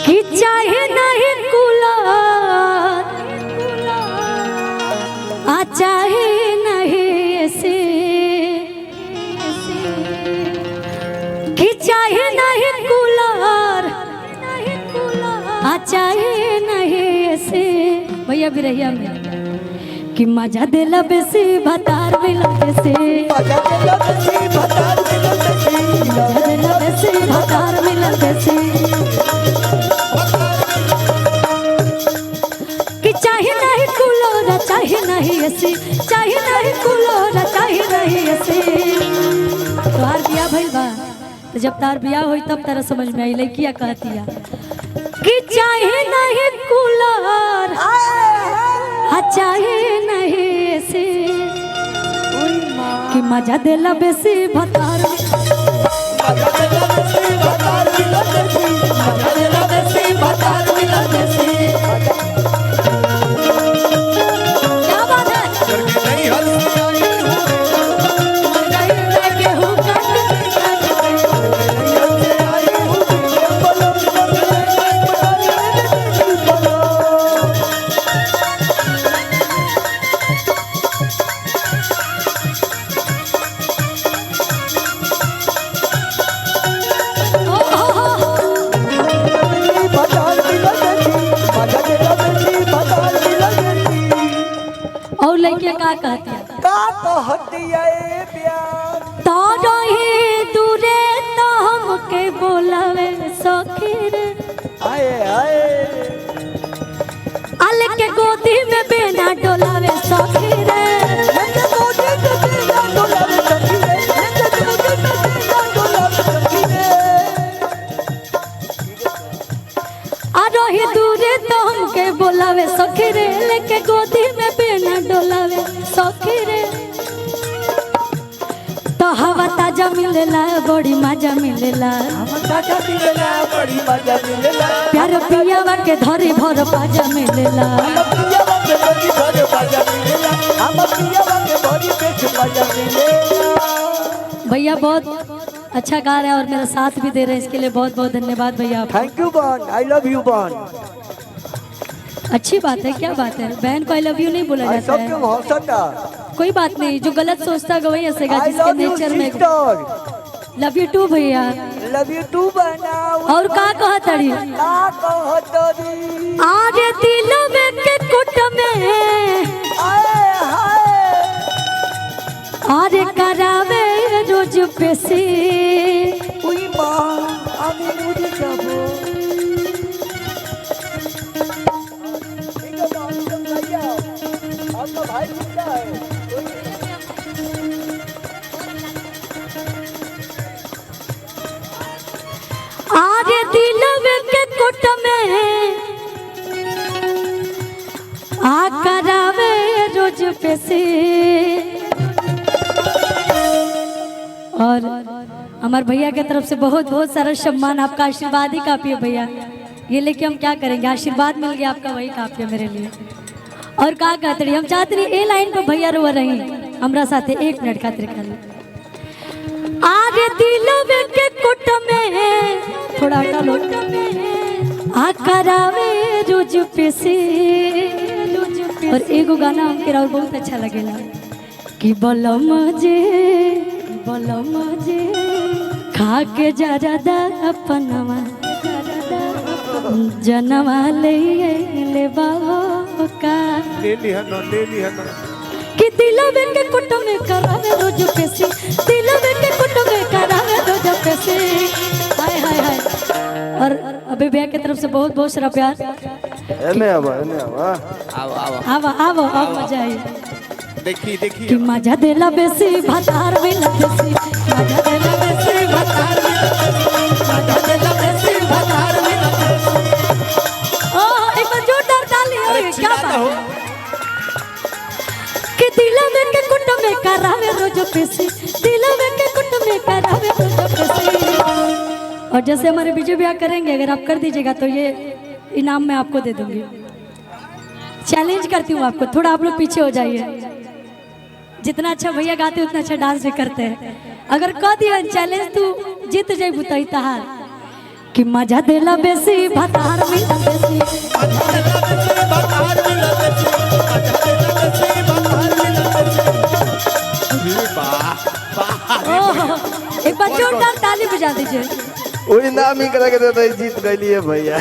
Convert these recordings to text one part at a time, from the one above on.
कि चाहे नहीं कूलर आ चाहे नहीं ऐसे कि चाहे नहीं कूलर आ चाहे नहीं ऐसे भैया भी रहिया में कि मजा दिला बेसी भतार मिला बेसी मजा दिला बेसी भतार मिला बेसी मजा दिला बेसी भतार मिला बेसी कि चाहे नहीं कूलर चाहे नहीं ऐसी चाहे नहीं कूलर चाहे नहीं ऐसी तोहार बियाह भइल बा तो जब तार बियाह होई तब तारा समझ में आई लड़कियां कहती है कि चाहे नहीं कूलर चाहे नहीं ऐसे कि मजा दिला बेसी भतार मजा दिला बेसी भतार मिला बेसी मजा दिला बेसी भतार मिला बेसी क्या बात है नहीं का कहती है का कहती है प्यार तारो ही दूरे तो हमके बोलावे सखी रे आए आए अल के गोदी में बेना डोलावे सखी रे लगे गोदी में बेना डोलावे सखी रे लगे गोदी में बेना डोलावे सखी रे आरो ही दूरे तो हमके बोलावे सखी रे लेके गोदी में बेना डोलावे सखी रे तो हवा ताजा मिलेला बड़ी मजा मिलेला हम ताजा मिलेला बड़ी मजा मिलेला प्यार पियावा के धरी भर पाजा मिलेला हम पियावा के बड़ी भर पाजा मिलेला हम पियावा के बड़ी पेट पाजा मिलेला। भैया बहुत अच्छा गा रहे हैं और मेरा साथ भी दे रहे हैं इसके लिए बहुत बहुत धन्यवाद भैया। थैंक यू बहन आई लव यू बहन। अच्छी बात है क्या बात है बहन को आई लव यू नहीं बोला जाता है क्यों हंसता कोई बात नहीं जो गलत सोचता है वही हंसेगा जिसके नेचर में लव यू टू भैया लव यू टू बहना और का कहतड़ी आरे दिलों में के कुट में आरे करावे रोज पेशी उई मां आगे मुझे जाबो आपका भाई कितना है आरे दिलों में के कुट में आ करावे रोज पेशी और हमारे भैया की तरफ से बहुत बहुत सारा सम्मान आपका आशीर्वाद ही काफी है भैया ये लेके हम क्या करेंगे आशीर्वाद मिल गया आपका वही काफी है मेरे लिए। और का कहते रही हम चाहते रही ए लाइन पे भैया रो रही हमरा साथे 1 मिनट खातिर खाली आरे दिलों में के कुट में थोड़ा हटा लो आ करावे रोज पेशी और एगो गाना हमके और बहुत अच्छा लगेला कि बलम जे खा के जरा अपनवा जनवा ले बाका ले लिया ना कि दिलों में के कुट में करावे रोज पेशी दिलों में के कुट में करावे रोज पेशी हाय हाय हाय। और अभी भैया की तरफ से बहुत बहुत सारा प्यार एने आवा आओ मजा आई देखी कि मजा देला बेसी भतार मिला बेसी मजा देला बेसी भतार मिला बेसी मजा देला बेसी भतार मिला बेसी ओ एक बार जोरदार ताली हो क्या बात कि दिलों में के कुट में करावे रोज पेशी दिलों में के कुट में करावे रोज पेशी। और जैसे हमारे बीच ब्याह करेंगे अगर आप कर दीजिएगा तो ये इनाम मैं आपको दे दूंगी। चैलेंज करती हूँ आपको थोड़ा आप लोग पीछे हो जाइए जितना अच्छा भैया गाते उतना अच्छा डांस भी करते हैं। अगर कह दिया चैलेंज तू जीत जाए बुताई तहार कि मजा देला बेसी भतार बजा दीजिए। वही नाम ही करा के देता है, जीत गई है भैया।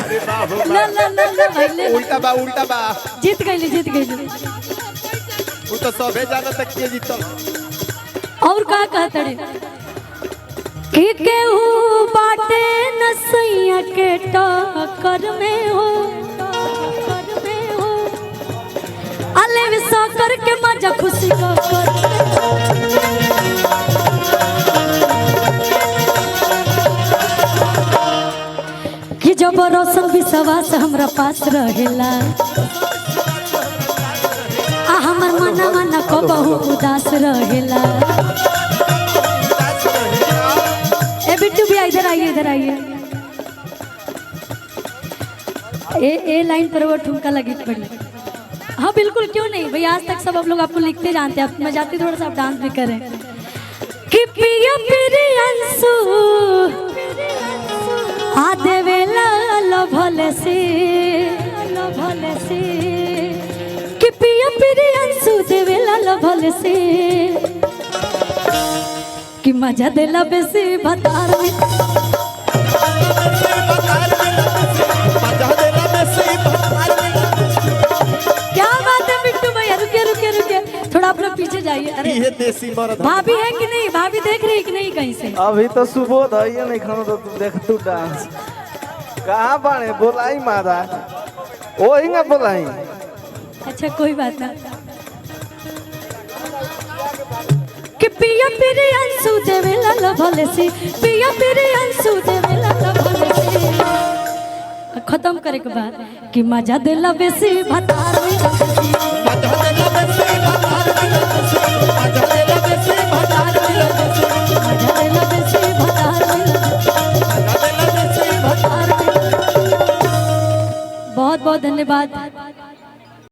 ना ना ना ना भाई ले उल्टा बा जीत गई। वो तो सबे जाना तक के जीतल। और का कहतड़े कि केहू बाटे नसैया के टक्कर में हो अले विसा करके मजा खुशी का कर कि जब रोशन विश्वास हमरा पास रहेला आ हमर मन को बहु उदास रहेला। ए बिट्टू भैया इधर आइए। ए लाइन पर वो ठुमका लगी पड़ी। हाँ बिल्कुल, क्यों नहीं भैया, आज तक सब आप लोग आपको लिखते जानते हैं। मैं जाती थोड़ा सा आप डांस भी करें कि पिया प्रियंसु आ देवेला लभले से कि पिया प्रियंसु देवेला लभले से कि मजा देला बेसी भतार में। क्या बात है बिट्टू भैया, रुके थोड़ा अपना पीछे जाइए। अरे ये देसी मर्द भाभी है कि नहीं, भाभी देख रही है कि नहीं कहीं से? अभी तो सुबोध है, ये नहीं खाना तो तू देख तू डांस कहाँ बने बोलाई मारा ओ हिंगा बोलाई। अच्छा कोई बात ना कि पिया प्रियंसु देवेला लभले से, पिया प्रियंसु देवेला लभले से। खत्म करे के बाद कि मजा देला बेसी भतार में बहुत बहुत धन्यवाद।